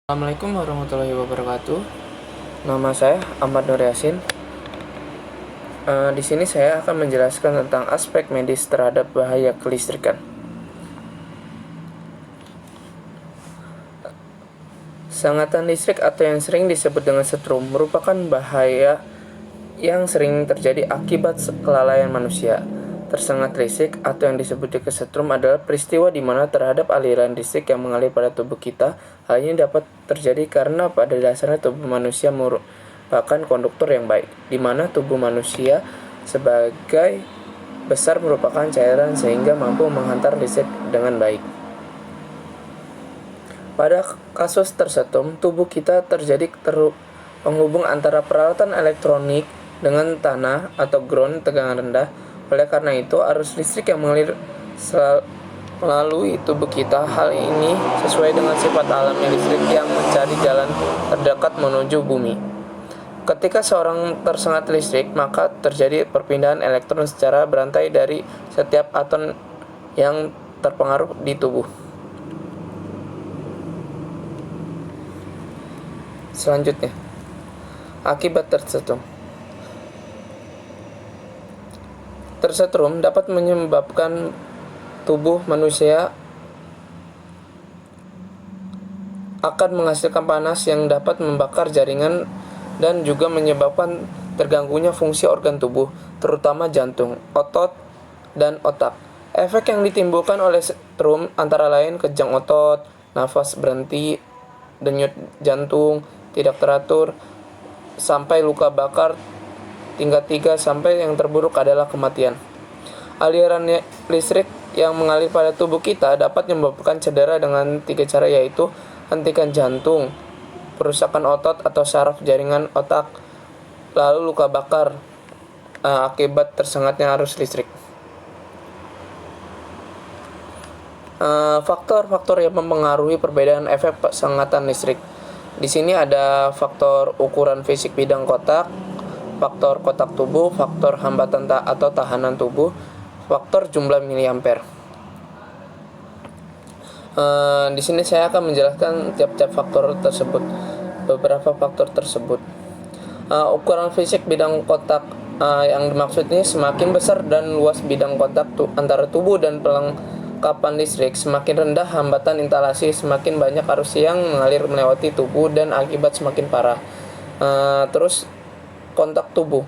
Assalamualaikum warahmatullahi wabarakatuh. Nama saya Ahmad Nur Yasin. Di sini saya akan menjelaskan tentang aspek medis terhadap bahaya kelistrikan. Sengatan listrik atau yang sering disebut dengan setrum merupakan bahaya yang sering terjadi akibat kelalaian manusia. Tersengat listrik atau yang disebut kesetrum adalah peristiwa di mana terhadap aliran listrik yang mengalir pada tubuh kita. Hal ini dapat terjadi karena pada dasarnya tubuh manusia merupakan konduktor yang baik, di mana tubuh manusia sebagai besar merupakan cairan sehingga mampu menghantar listrik dengan baik. Pada kasus tersetrum, tubuh kita terjadi penghubung antara peralatan elektronik dengan tanah atau ground tegangan rendah. Oleh karena itu, arus listrik yang mengalir melalui tubuh kita. Hal ini sesuai dengan sifat alami listrik yang mencari jalan terdekat menuju bumi. Ketika seorang tersengat listrik, maka terjadi perpindahan elektron secara berantai dari setiap atom yang terpengaruh di tubuh. Selanjutnya, akibat tersetrum. Tersetrum dapat menyebabkan tubuh manusia akan menghasilkan panas yang dapat membakar jaringan dan juga menyebabkan terganggunya fungsi organ tubuh, terutama jantung, otot, dan otak. Efek yang ditimbulkan oleh setrum antara lain kejang otot, nafas berhenti, denyut jantung tidak teratur, sampai luka bakar tingkat 3 sampai yang terburuk adalah kematian. Aliran listrik yang mengalir pada tubuh kita dapat menyebabkan cedera dengan 3 cara, yaitu hentikan jantung, perusakan otot atau saraf jaringan otak, lalu luka bakar akibat tersengatnya arus listrik. Faktor-faktor yang mempengaruhi perbedaan efek sengatan listrik. Di sini ada faktor ukuran fisik bidang kotak, faktor kotak tubuh, faktor hambatan atau tahanan tubuh, faktor jumlah miliampere. Di sini saya akan menjelaskan tiap-tiap faktor tersebut. Beberapa faktor tersebut. Ukuran fisik bidang kotak yang dimaksud ini semakin besar dan luas bidang kotak antara tubuh dan perlengkapan listrik, semakin rendah hambatan instalasi, semakin banyak arus yang mengalir melewati tubuh dan akibat semakin parah. Terus kontak tubuh,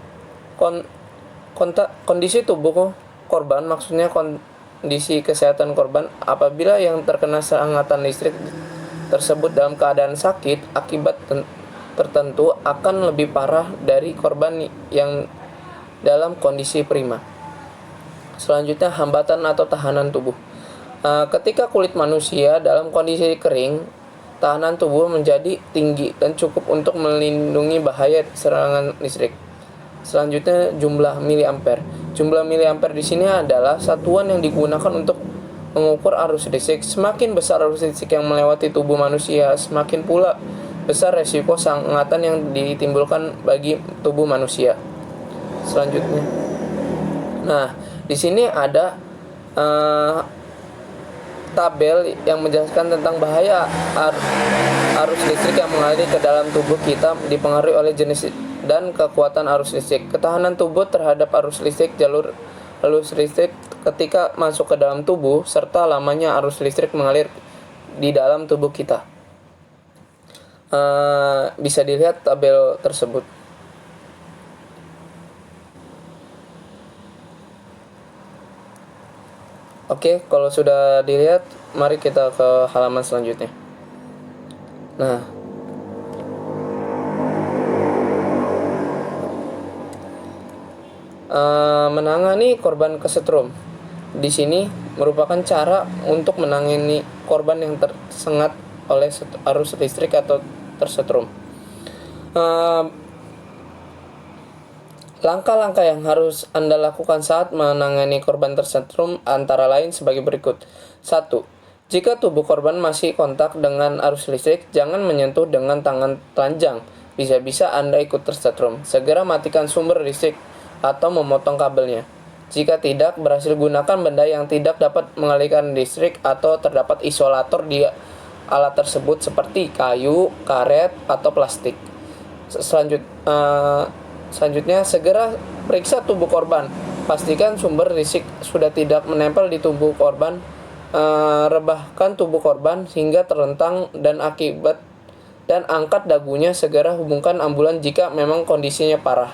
kondisi tubuh korban, maksudnya kondisi kesehatan korban apabila yang terkena sengatan listrik tersebut dalam keadaan sakit akibat tertentu akan lebih parah dari korban yang dalam kondisi prima. Selanjutnya, hambatan atau tahanan tubuh. Ketika kulit manusia dalam kondisi kering, tahanan tubuh menjadi tinggi dan cukup untuk melindungi bahaya serangan listrik. Selanjutnya, jumlah miliampere. Jumlah miliampere di sini adalah satuan yang digunakan untuk mengukur arus listrik. Semakin besar arus listrik yang melewati tubuh manusia, semakin pula besar resiko sengatan yang ditimbulkan bagi tubuh manusia. Selanjutnya, nah di sini ada tabel yang menjelaskan tentang bahaya arus listrik yang mengalir ke dalam tubuh kita dipengaruhi oleh jenis dan kekuatan arus listrik, ketahanan tubuh terhadap arus listrik, jalur arus listrik ketika masuk ke dalam tubuh, serta lamanya arus listrik mengalir di dalam tubuh kita. Bisa dilihat tabel tersebut. Oke, kalau sudah dilihat, mari kita ke halaman selanjutnya. Nah, menangani korban kesetrum di sini merupakan cara untuk menangani korban yang tersengat oleh arus listrik atau tersetrum. Langkah-langkah yang harus Anda lakukan saat menangani korban tersetrum antara lain sebagai berikut. 1. Jika tubuh korban masih kontak dengan arus listrik, jangan menyentuh dengan tangan telanjang. Bisa-bisa Anda ikut tersetrum. Segera matikan sumber listrik atau memotong kabelnya. Jika tidak berhasil, gunakan benda yang tidak dapat mengalirkan listrik atau terdapat isolator di alat tersebut seperti kayu, karet, atau plastik. Selanjutnya, segera periksa tubuh korban. Pastikan sumber risik sudah tidak menempel di tubuh korban. Rebahkan tubuh korban hingga terlentang dan angkat dagunya. Segera hubungkan ambulan jika memang kondisinya parah.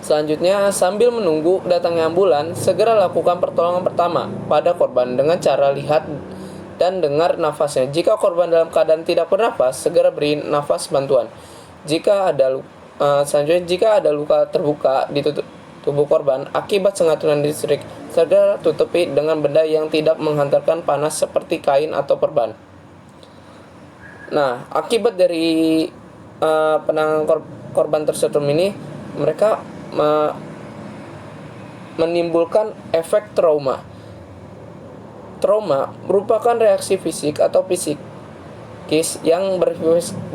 Selanjutnya, sambil menunggu datangnya ambulan, segera lakukan pertolongan pertama pada korban dengan cara lihat dan dengar nafasnya. Jika korban dalam keadaan tidak bernafas, segera beri nafas bantuan. Jika ada luka terbuka di tubuh korban akibat sengatan listrik, segera tutupi dengan benda yang tidak menghantarkan panas seperti kain atau perban. Nah, akibat dari penanganan korban tersetrum ini, mereka menimbulkan efek trauma. Trauma merupakan reaksi fisik atau psikis yang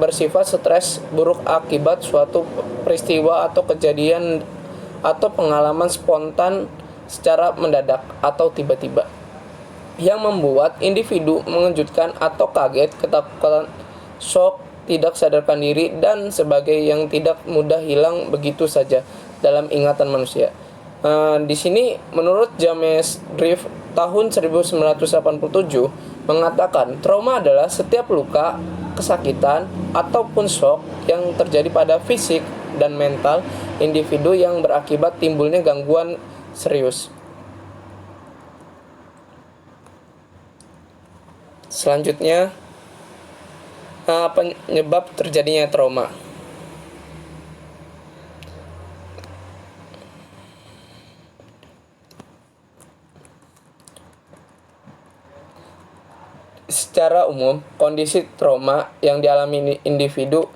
bersifat stres buruk akibat suatu peristiwa atau kejadian atau pengalaman spontan secara mendadak atau tiba-tiba, yang membuat individu mengejutkan atau kaget, ketakutan, shock, tidak sadarkan diri, dan sebagainya yang tidak mudah hilang begitu saja dalam ingatan manusia. Di sini menurut James Drift tahun 1987 mengatakan trauma adalah setiap luka, kesakitan, ataupun shock yang terjadi pada fisik dan mental individu yang berakibat timbulnya gangguan serius. Selanjutnya, penyebab terjadinya trauma. Secara umum, kondisi trauma yang dialami individu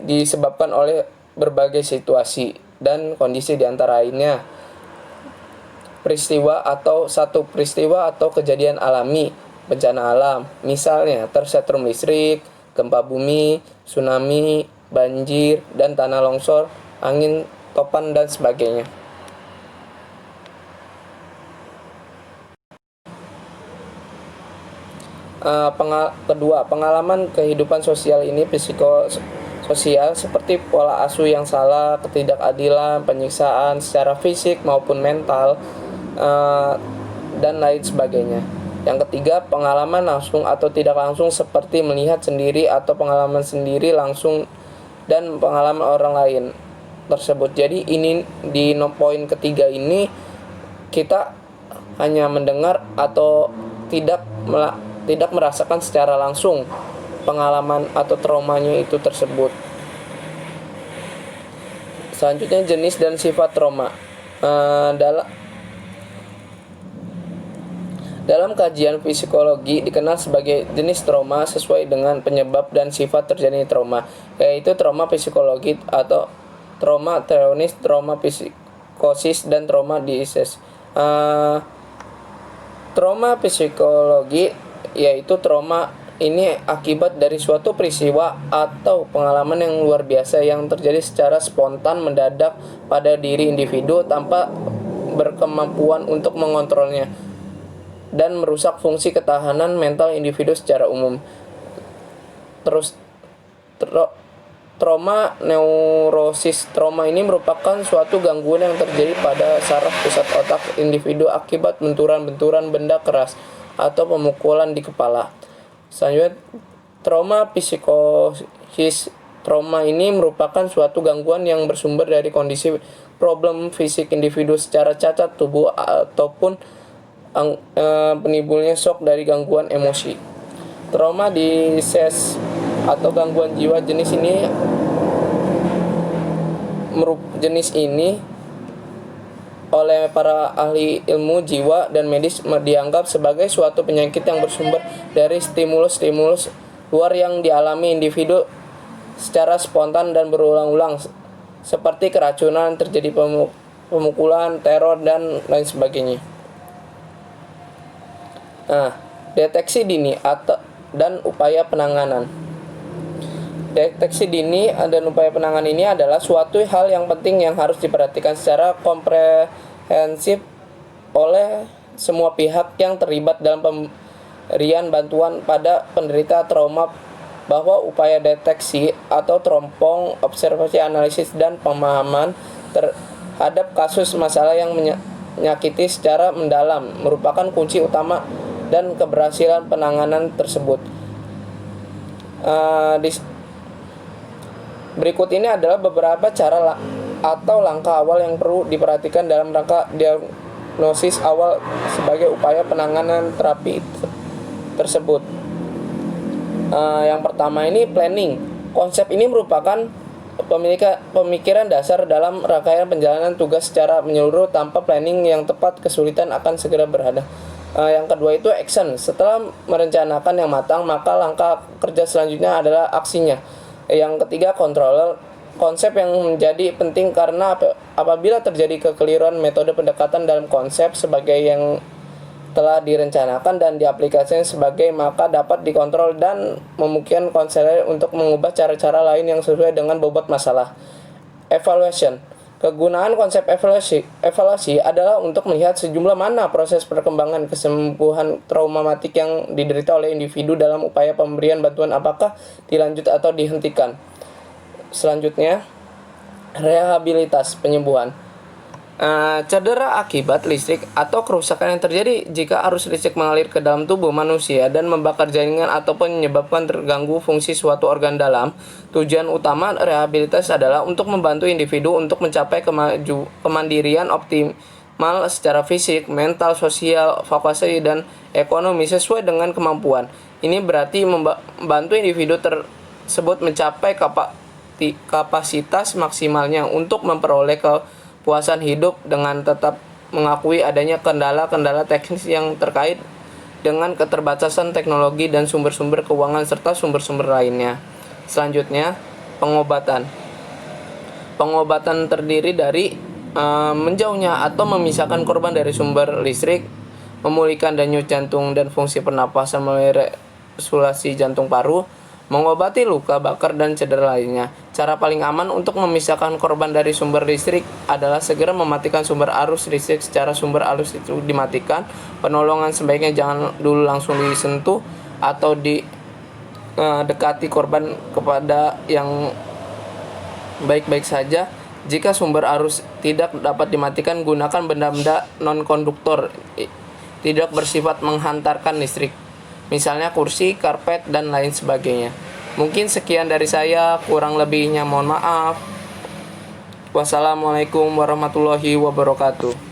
disebabkan oleh berbagai situasi dan kondisi diantaranya satu peristiwa atau kejadian alami, bencana alam, misalnya tersetrum listrik, gempa bumi, tsunami, banjir, dan tanah longsor, angin topan, dan sebagainya. Kedua, pengalaman kehidupan sosial ini psikososial seperti pola asuh yang salah, ketidakadilan, penyiksaan secara fisik maupun mental, dan lain sebagainya. Yang ketiga, pengalaman langsung atau tidak langsung seperti melihat sendiri atau pengalaman sendiri langsung dan pengalaman orang lain tersebut. Jadi ini di poin ketiga ini kita hanya mendengar atau tidak merasakan secara langsung pengalaman atau traumanya itu tersebut. Selanjutnya, jenis dan sifat trauma. Dalam kajian psikologi dikenal sebagai jenis trauma sesuai dengan penyebab dan sifat terjadinya trauma, yaitu trauma psikologi atau trauma teonis, trauma psikosis, dan trauma dieses. Trauma psikologi yaitu trauma ini akibat dari suatu peristiwa atau pengalaman yang luar biasa yang terjadi secara spontan mendadak pada diri individu tanpa berkemampuan untuk mengontrolnya dan merusak fungsi ketahanan mental individu secara umum. Trauma neurosis. Trauma ini merupakan suatu gangguan yang terjadi pada saraf pusat otak individu akibat benturan-benturan benda keras atau pemukulan di kepala. Selanjutnya, trauma psikosis. Trauma ini merupakan suatu gangguan yang bersumber dari kondisi problem fisik individu secara cacat tubuh ataupun penimbulnya shock dari gangguan emosi. Trauma dieses atau gangguan jiwa jenis ini oleh para ahli ilmu jiwa dan medis dianggap sebagai suatu penyakit yang bersumber dari stimulus-stimulus luar yang dialami individu secara spontan dan berulang-ulang, seperti keracunan, terjadi pemukulan, teror, dan lain sebagainya. Deteksi dini dan upaya penanganan. Deteksi dini dan upaya penanganan ini adalah suatu hal yang penting yang harus diperhatikan secara komprehensif oleh semua pihak yang terlibat dalam pemberian bantuan pada penderita trauma, bahwa upaya deteksi atau teropong observasi, analisis, dan pemahaman terhadap kasus masalah yang menyakiti secara mendalam merupakan kunci utama dan keberhasilan penanganan tersebut. Berikut ini adalah beberapa cara atau langkah awal yang perlu diperhatikan dalam rangka diagnosis awal sebagai upaya penanganan terapi tersebut. Yang pertama ini planning. Konsep ini merupakan pemikiran dasar dalam rangkaian penjalanan tugas secara menyeluruh. Tanpa planning yang tepat, kesulitan akan segera berada. Yang kedua itu action. Setelah merencanakan yang matang, maka langkah kerja selanjutnya adalah aksinya. Yang ketiga controller. Konsep yang menjadi penting karena apabila terjadi kekeliruan metode pendekatan dalam konsep sebagai yang telah direncanakan dan diaplikasikan sebagai, maka dapat dikontrol dan memungkinkan konselor untuk mengubah cara-cara lain yang sesuai dengan bobot masalah. Evaluation. Kegunaan konsep evaluasi adalah untuk melihat sejumlah mana proses perkembangan kesembuhan traumatik yang diderita oleh individu dalam upaya pemberian bantuan, apakah dilanjut atau dihentikan. Selanjutnya, rehabilitas penyembuhan. Cedera akibat listrik atau kerusakan yang terjadi jika arus listrik mengalir ke dalam tubuh manusia dan membakar jaringan ataupun menyebabkan terganggu fungsi suatu organ dalam. Tujuan utama rehabilitas adalah untuk membantu individu untuk mencapai kemandirian optimal secara fisik, mental, sosial, vokasional, dan ekonomi sesuai dengan kemampuan. Ini berarti membantu individu tersebut mencapai kapasitas maksimalnya untuk memperoleh kepuasan hidup dengan tetap mengakui adanya kendala-kendala teknis yang terkait dengan keterbatasan teknologi dan sumber-sumber keuangan serta sumber-sumber lainnya. Selanjutnya, pengobatan. Pengobatan terdiri dari menjauhnya atau memisahkan korban dari sumber listrik, memulihkan denyut jantung dan fungsi pernapasan melalui restorasi jantung paru, mengobati luka bakar dan cedera lainnya. Cara paling aman untuk memisahkan korban dari sumber listrik adalah segera mematikan sumber arus listrik. Secara sumber arus itu dimatikan, penolongan sebaiknya jangan dulu langsung disentuh atau dekati korban kepada yang baik-baik saja. Jika sumber arus tidak dapat dimatikan, gunakan benda-benda non-konduktor tidak bersifat menghantarkan listrik, misalnya kursi, karpet, dan lain sebagainya. Mungkin sekian dari saya, kurang lebihnya mohon maaf. Wassalamualaikum warahmatullahi wabarakatuh.